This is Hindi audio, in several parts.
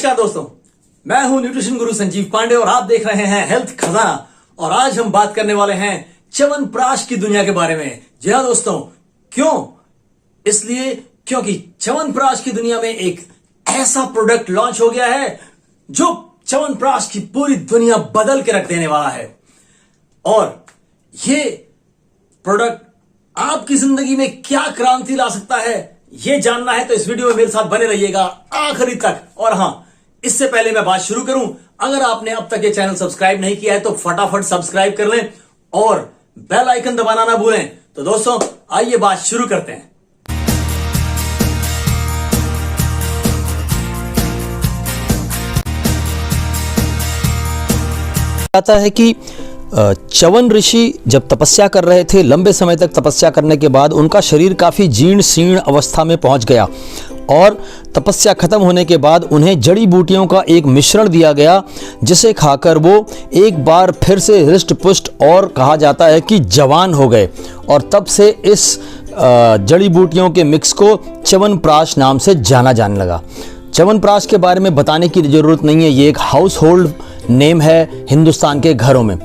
नमस्कार दोस्तों, मैं हूं न्यूट्रिशन गुरु संजीव पांडे और आप देख रहे हैं हेल्थ खजाना। और आज हम बात करने वाले हैं च्यवनप्राश की दुनिया के बारे में। जी हां दोस्तों, क्यों? इसलिए क्योंकि च्यवनप्राश की दुनिया में एक ऐसा प्रोडक्ट लॉन्च हो गया है जो च्यवनप्राश की पूरी दुनिया बदल के रख देने वाला है। और ये प्रोडक्ट आपकी जिंदगी में क्या क्रांति ला सकता है, ये जानना है तो इस वीडियो में मेरे साथ बने रहिएगा आखिरी तक। और हां, इससे पहले मैं बात शुरू करूं, अगर आपने अब तक ये चैनल सब्सक्राइब नहीं किया है तो फटाफट सब्सक्राइब कर लें और बेल आइकन दबाना ना भूलें। तो दोस्तों आइए बात शुरू करते हैं। आता है कि च्यवन ऋषि जब तपस्या कर रहे थे, लंबे समय तक तपस्या करने के बाद उनका शरीर काफ़ी जीर्ण शीर्ण अवस्था में पहुंच गया और तपस्या खत्म होने के बाद उन्हें जड़ी बूटियों का एक मिश्रण दिया गया, जिसे खाकर वो एक बार फिर से हृष्ट पुष्ट और कहा जाता है कि जवान हो गए। और तब से इस जड़ी बूटियों के मिक्स को च्यवनप्राश नाम से जाना जाने लगा। च्यवनप्राश के बारे में बताने की ज़रूरत नहीं है, ये एक हाउस होल्ड नेम है हिंदुस्तान के घरों में।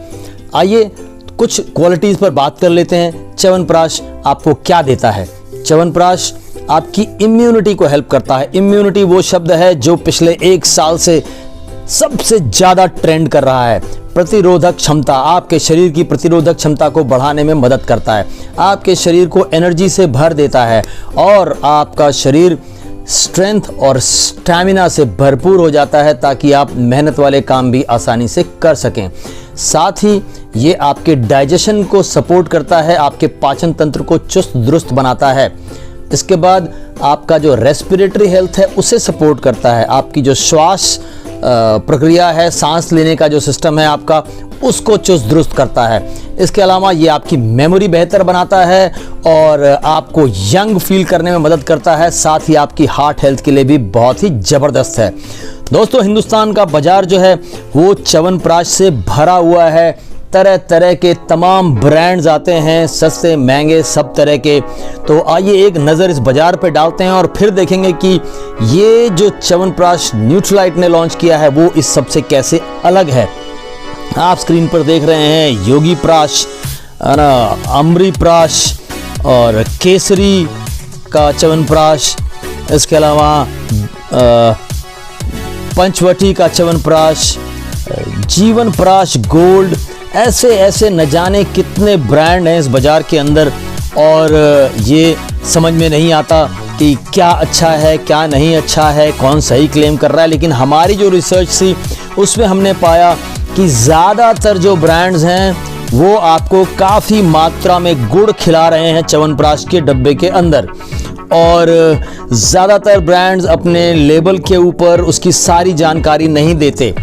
आइए कुछ क्वालिटीज़ पर बात कर लेते हैं। च्यवनप्राश आपको क्या देता है? च्यवनप्राश आपकी इम्यूनिटी को हेल्प करता है। इम्यूनिटी वो शब्द है जो पिछले 1 साल से सबसे ज़्यादा ट्रेंड कर रहा है। प्रतिरोधक क्षमता, आपके शरीर की प्रतिरोधक क्षमता को बढ़ाने में मदद करता है, आपके शरीर को एनर्जी से भर देता है और आपका शरीर स्ट्रेंथ और स्टैमिना से भरपूर हो जाता है ताकि आप मेहनत वाले काम भी आसानी से कर सकें। साथ ही ये आपके डाइजेशन को सपोर्ट करता है, आपके पाचन तंत्र को चुस्त दुरुस्त बनाता है। इसके बाद आपका जो रेस्पिरेटरी हेल्थ है उसे सपोर्ट करता है, आपकी जो श्वास प्रक्रिया है, सांस लेने का जो सिस्टम है आपका, उसको चुस्त दुरुस्त करता है। इसके अलावा ये आपकी मेमोरी बेहतर बनाता है और आपको यंग फील करने में मदद करता है। साथ ही आपकी हार्ट हेल्थ के लिए भी बहुत ही ज़बरदस्त है। दोस्तों, हिंदुस्तान का बाजार जो है वो च्यवनप्राश से भरा हुआ है। तरह तरह के तमाम ब्रांड्स आते हैं, सस्ते महंगे सब तरह के। तो आइए एक नज़र इस बाज़ार पे डालते हैं और फिर देखेंगे कि ये जो च्यवनप्राश न्यूट्रीलाइट ने लॉन्च किया है वो इस सबसे कैसे अलग है। आप स्क्रीन पर देख रहे हैं योगी प्राश, अमरी प्राश और केसरी का च्यवनप्राश। इसके अलावा पंचवटी का च्यवनप्राश, जीवनप्राश गोल्ड, ऐसे ऐसे न जाने कितने ब्रांड हैं इस बाज़ार के अंदर। और ये समझ में नहीं आता कि क्या अच्छा है क्या नहीं अच्छा है, कौन सही क्लेम कर रहा है। लेकिन हमारी जो रिसर्च थी उसमें हमने पाया कि ज़्यादातर जो ब्रांड्स हैं वो आपको काफ़ी मात्रा में गुड़ खिला रहे हैं च्यवनप्राश के डब्बे के अंदर। और ज़्यादातर ब्रांड्स अपने लेबल के ऊपर उसकी सारी जानकारी नहीं देते।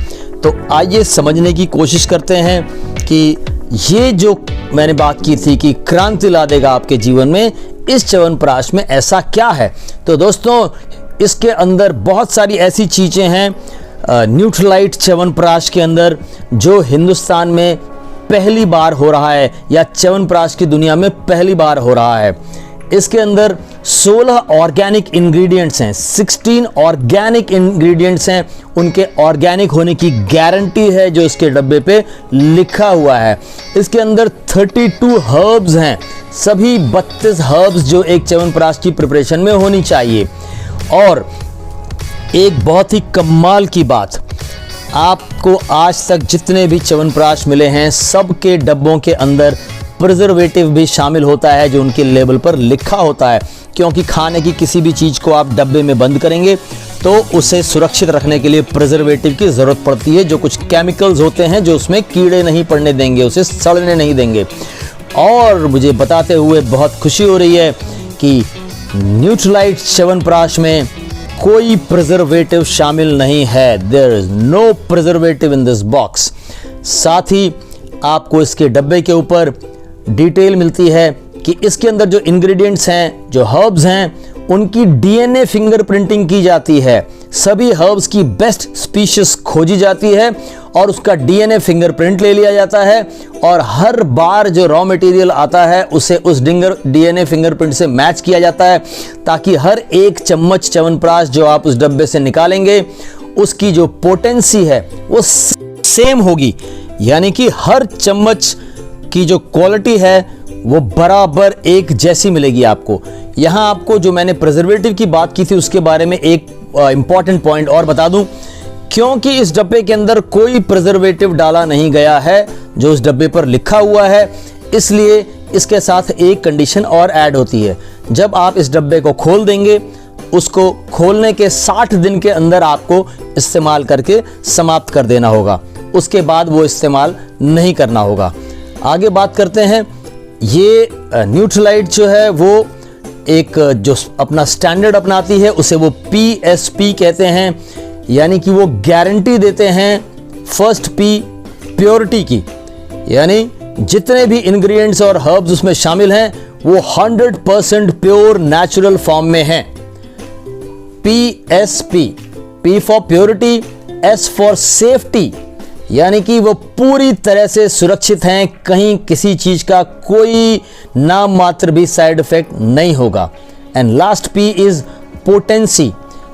तो आइए समझने की कोशिश करते हैं कि ये जो मैंने बात की थी कि क्रांति ला देगा आपके जीवन में, इस च्यवनप्राश में ऐसा क्या है। तो दोस्तों, इसके अंदर बहुत सारी ऐसी चीज़ें हैं न्यूट्रीलाइट च्यवनप्राश के अंदर जो हिंदुस्तान में पहली बार हो रहा है या च्यवनप्राश की दुनिया में पहली बार हो रहा है। इसके अंदर 16 ऑर्गेनिक इंग्रेडिएंट्स हैं, 16 ऑर्गेनिक इंग्रेडिएंट्स हैं। उनके ऑर्गेनिक होने की गारंटी है जो इसके डब्बे पे लिखा हुआ है। इसके अंदर 32 हर्ब्स हैं, सभी 32 हर्ब्स जो एक च्यवनप्राश की प्रिपरेशन में होनी चाहिए। और एक बहुत ही कमाल की बात, आपको आज तक जितने भी च्यवनप्राश मिले हैं सबके डब्बों के अंदर प्रिजर्वेटिव भी शामिल होता है जो उनके लेबल पर लिखा होता है। क्योंकि खाने की किसी भी चीज़ को आप डब्बे में बंद करेंगे तो उसे सुरक्षित रखने के लिए प्रिजर्वेटिव की ज़रूरत पड़ती है, जो कुछ केमिकल्स होते हैं जो उसमें कीड़े नहीं पड़ने देंगे, उसे सड़ने नहीं देंगे। और मुझे बताते हुए बहुत खुशी हो रही है कि न्यूट्रीलाइट च्यवनप्राश में कोई प्रिजर्वेटिव शामिल नहीं है। There is no preservative in this box. साथ ही आपको इसके डब्बे के ऊपर डिटेल मिलती है कि इसके अंदर जो इंग्रेडिएंट्स हैं, जो हर्ब्स हैं, उनकी डीएनए फिंगरप्रिंटिंग की जाती है। सभी हर्ब्स की बेस्ट स्पीशीज खोजी जाती है और उसका डीएनए फिंगरप्रिंट ले लिया जाता है और हर बार जो रॉ मटेरियल आता है उसे उस डीएनए फिंगरप्रिंट से मैच किया जाता है, ताकि हर एक चम्मच च्यवनप्राश जो आप उस डब्बे से निकालेंगे उसकी जो पोटेंसी है वो सेम होगी, यानी कि हर चम्मच की जो क्वालिटी है वो बराबर एक जैसी मिलेगी आपको। यहां आपको जो मैंने प्रिजर्वेटिव की बात की थी उसके बारे में एक इंपॉर्टेंट पॉइंट और बता दूं, क्योंकि इस डब्बे के अंदर कोई प्रिजर्वेटिव डाला नहीं गया है जो उस डब्बे पर लिखा हुआ है, इसलिए इसके साथ एक कंडीशन और ऐड होती है। जब आप इस डब्बे को खोल देंगे, उसको खोलने के 60 दिन के अंदर आपको इस्तेमाल करके समाप्त कर देना होगा, उसके बाद वो इस्तेमाल नहीं करना होगा। आगे बात करते हैं, ये न्यूट्रलाइट जो है वो एक जो अपना स्टैंडर्ड अपनाती है उसे वो PSP कहते हैं, यानी कि वो गारंटी देते हैं फर्स्ट P प्योरिटी की, यानी जितने भी इंग्रेडिएंट्स और हर्ब्स उसमें शामिल हैं वो 100% प्योर नेचुरल फॉर्म में हैं। PSP, P for purity, S for safety, यानी कि वो पूरी तरह से सुरक्षित हैं, कहीं किसी चीज का कोई नाम मात्र भी साइड इफेक्ट नहीं होगा। And last P is potency,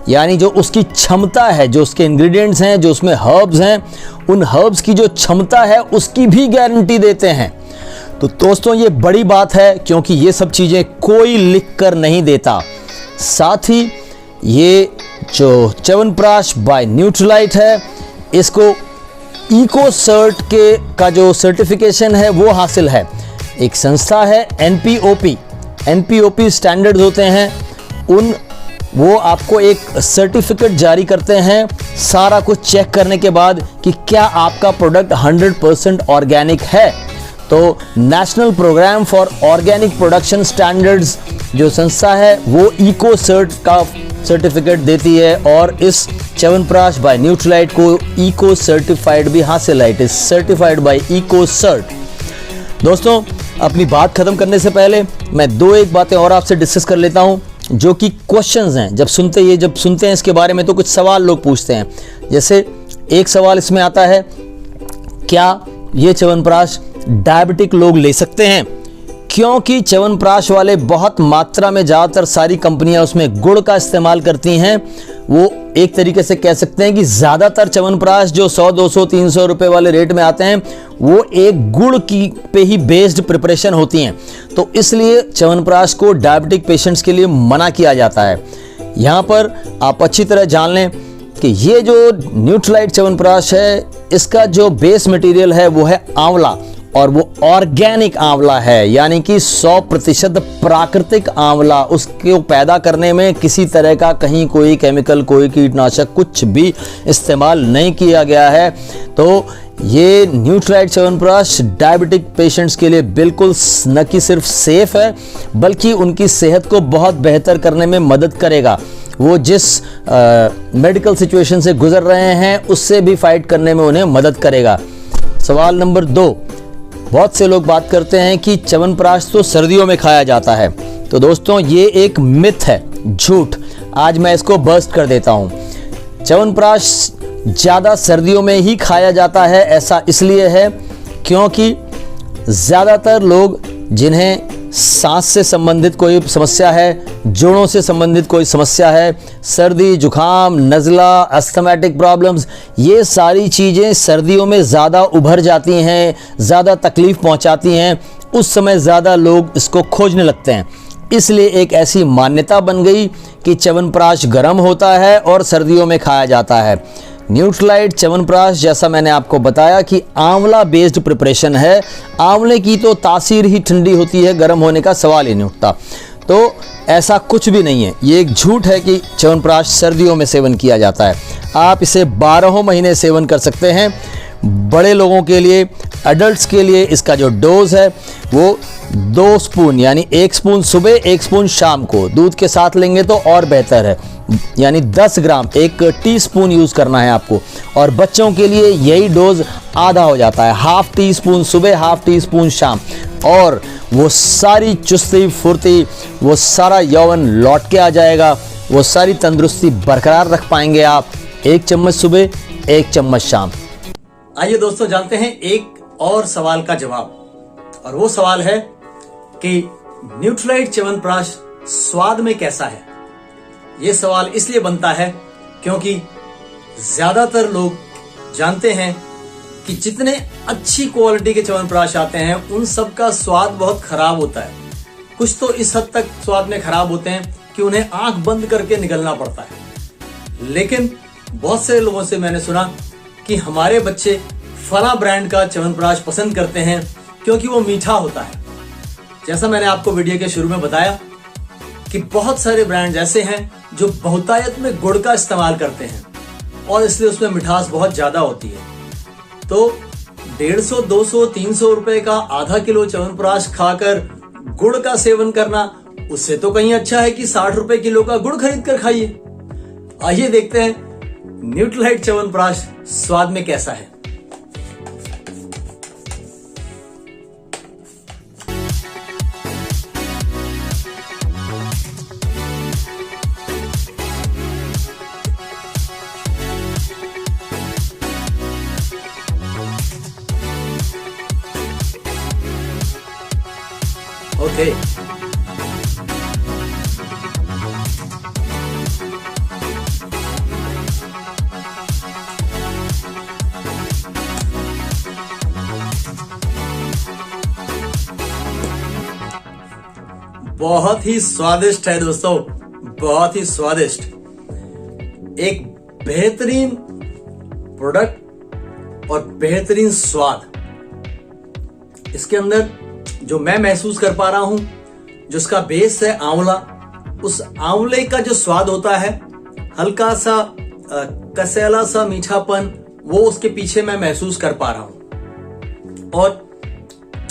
यानी जो उसकी क्षमता है, जो उसके इंग्रेडिएंट्स हैं, जो उसमें हर्ब्स हैं, उन हर्ब्स की जो क्षमता है उसकी भी गारंटी देते हैं। तो दोस्तों ये बड़ी बात है, क्योंकि ये सब चीजें कोई लिख कर नहीं देता। साथ ही ये जो च्यवनप्राश बाय न्यूट्रलाइट है, इसको इको सर्ट के का जो सर्टिफिकेशन है वो हासिल है। एक संस्था है NPOP स्टैंडर्ड्स होते हैं, वो आपको एक सर्टिफिकेट जारी करते हैं सारा कुछ चेक करने के बाद कि क्या आपका प्रोडक्ट 100% ऑर्गेनिक है। तो national programme for organic production standards जो संस्था है वो इको सर्ट का सर्टिफिकेट देती है, और इस च्यवनप्राश बाय न्यूट्रलाइट को इको सर्टिफाइड भी हासिल है। It is certified by Ecocert. दोस्तों अपनी बात खत्म करने से पहले मैं एक बातें और आपसे डिस्कस कर लेता हूं, जो कि क्वेश्चंस हैं। जब सुनते हैं इसके बारे में तो कुछ सवाल लोग पूछते हैं। जैसे एक सवाल इसमें आता है, क्या ये च्यवनप्राश डायबिटिक लोग ले सकते हैं? क्योंकि च्यवनप्राश वाले बहुत मात्रा में, ज़्यादातर सारी कंपनियां उसमें गुड़ का इस्तेमाल करती हैं। वो एक तरीके से कह सकते हैं कि ज़्यादातर च्यवनप्राश जो 100, 200, 300 रुपए वाले रेट में आते हैं वो एक गुड़ की पे ही बेस्ड प्रिपरेशन होती हैं। तो इसलिए च्यवनप्राश को डायबिटिक पेशेंट्स के लिए मना किया जाता है। यहाँ पर आप अच्छी तरह जान लें कि ये जो न्यूट्रलाइट च्यवनप्राश है, इसका जो बेस मटेरियल है वो है आंवला, और वो ऑर्गेनिक आंवला है, यानी कि 100% प्राकृतिक आंवला। उसको पैदा करने में किसी तरह का कहीं कोई केमिकल, कोई कीटनाशक कुछ भी इस्तेमाल नहीं किया गया है। तो ये न्यूट्रलाइट च्यवनप्राश डायबिटिक पेशेंट्स के लिए बिल्कुल न कि सिर्फ सेफ है, बल्कि उनकी सेहत को बहुत बेहतर करने में मदद करेगा। वो जिस मेडिकल सिचुएशन से गुजर रहे हैं उससे भी फाइट करने में उन्हें मदद करेगा। सवाल नंबर 2, बहुत से लोग बात करते हैं कि च्यवनप्राश तो सर्दियों में खाया जाता है। तो दोस्तों ये एक मिथ है, झूठ। आज मैं इसको बर्स्ट कर देता हूं। च्यवनप्राश ज़्यादा सर्दियों में ही खाया जाता है। ऐसा इसलिए है क्योंकि ज़्यादातर लोग जिन्हें सांस से संबंधित कोई समस्या है, जोड़ों से संबंधित कोई समस्या है, सर्दी, जुखाम, नज़ला, अस्थमैटिक प्रॉब्लम्स, ये सारी चीज़ें सर्दियों में ज़्यादा उभर जाती हैं, ज़्यादा तकलीफ़ पहुंचाती हैं। उस समय ज़्यादा लोग इसको खोजने लगते हैं। इसलिए एक ऐसी मान्यता बन गई कि च्यवनप्राश गर्म होता है और सर्दियों में खाया जाता है। न्यूट्रलाइट च्यवनप्राश, जैसा मैंने आपको बताया कि आंवला बेस्ड प्रिपरेशन है। आंवले की तो तासीर ही ठंडी होती है, गर्म होने का सवाल ही नहीं उठता। तो ऐसा कुछ भी नहीं है, ये एक झूठ है कि च्यवनप्राश सर्दियों में सेवन किया जाता है। आप इसे 12 महीने सेवन कर सकते हैं। बड़े लोगों के लिए, एडल्ट्स के लिए इसका जो डोज है वो 2 स्पून, यानी 1 स्पून सुबह, 1 स्पून शाम को दूध के साथ लेंगे तो और बेहतर है, यानी 10 ग्राम, 1 टीस्पून यूज़ करना है आपको। और बच्चों के लिए यही डोज आधा हो जाता है, हाफ टी स्पून सुबह, हाफ टी स्पून शाम, और वो सारी चुस्ती फुर्ती, वो सारा यौवन लौट के आ जाएगा, वो सारी तंदुरुस्ती बरकरार रख पाएंगे आप। 1 चम्मच सुबह, 1 चम्मच शाम। आइए दोस्तों जानते हैं एक और सवाल का जवाब, और वो सवाल है कि न्यूट्रलाइट च्यवनप्राश स्वाद में कैसा है। ये सवाल इसलिए बनता है क्योंकि ज्यादातर लोग जानते हैं कि जितने अच्छी क्वालिटी के च्यवनप्राश आते हैं उन सब का स्वाद बहुत खराब होता है। कुछ तो इस हद तक स्वाद में खराब होते हैं कि उन्हें आंख बंद करके निगलना पड़ता है। लेकिन बहुत से लोगों से मैंने सुना कि हमारे बच्चे फला ब्रांड का च्यवनप्राश पसंद करते हैं क्योंकि वो मीठा होता है। जैसा मैंने आपको वीडियो के शुरू में बताया कि बहुत सारे ब्रांड ऐसे हैं जो बहुतायत में गुड़ का इस्तेमाल करते हैं और इसलिए उसमें मिठास बहुत ज्यादा होती है। तो 150, 200, 300 रुपए का आधा किलो च्यवनप्राश खाकर गुड़ का सेवन करना उससे तो कहीं अच्छा है कि 60 रुपए किलो का गुड़ खरीद कर खाइए। आइए देखते हैं न्यूट्रलाइट च्यवनप्राश स्वाद में कैसा है। ओके बहुत ही स्वादिष्ट है दोस्तों, बहुत ही स्वादिष्ट। एक बेहतरीन प्रोडक्ट और बेहतरीन स्वाद। इसके अंदर जो मैं महसूस कर पा रहा हूं, जो इसका बेस है आंवला, उस आंवले का जो स्वाद होता है, हल्का सा कसैला सा मीठापन, वो उसके पीछे मैं महसूस कर पा रहा हूं। और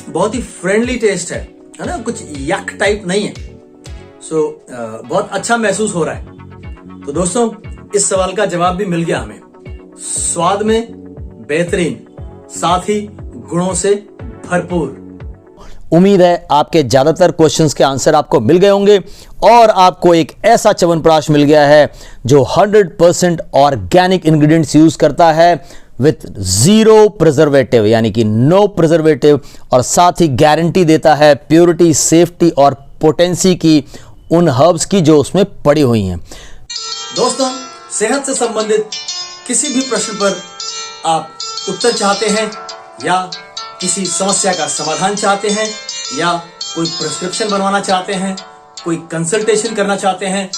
बहुत ही फ्रेंडली टेस्ट है ना, कुछ यक टाइप नहीं है। बहुत अच्छा महसूस हो रहा है। तो दोस्तों इस सवाल का जवाब भी मिल गया हमें। स्वाद में बेहतरीन, साथ ही गुणों से भरपूर। उम्मीद है आपके ज्यादातर क्वेश्चंस के आंसर आपको मिल गए होंगे और आपको एक ऐसा च्यवनप्राश मिल गया है जो 100% ऑर्गेनिक इंग्रेडिएंट्स यूज करता है विथ जीरो प्रिजर्वेटिव, यानी कि नो प्रिजर्वेटिव, और साथ ही गारंटी देता है प्योरिटी, सेफ्टी और पोटेंसी की उन हर्ब्स की जो उसमें पड़ी हुई हैं। दोस्तों सेहत से संबंधित किसी भी प्रश्न पर आप उत्तर चाहते हैं या किसी समस्या का समाधान चाहते हैं या कोई प्रिस्क्रिप्शन बनवाना चाहते हैं, कोई कंसल्टेशन करना चाहते हैं,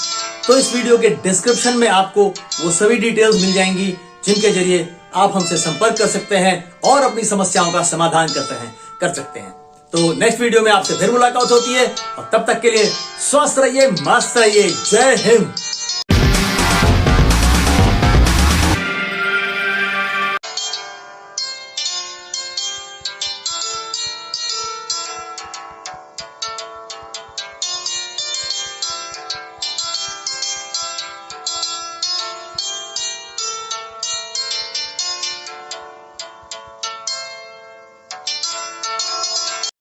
तो इस वीडियो के डिस्क्रिप्शन में आपको वो सभी डिटेल्स मिल जाएंगी जिनके जरिए आप हमसे संपर्क कर सकते हैं और अपनी समस्याओं का समाधान कर सकते हैं। तो नेक्स्ट वीडियो में आपसे फिर मुलाकात होती है और तब तक के लिए स्वस्थ रहिए, मस्त रहिए। जय हिंद।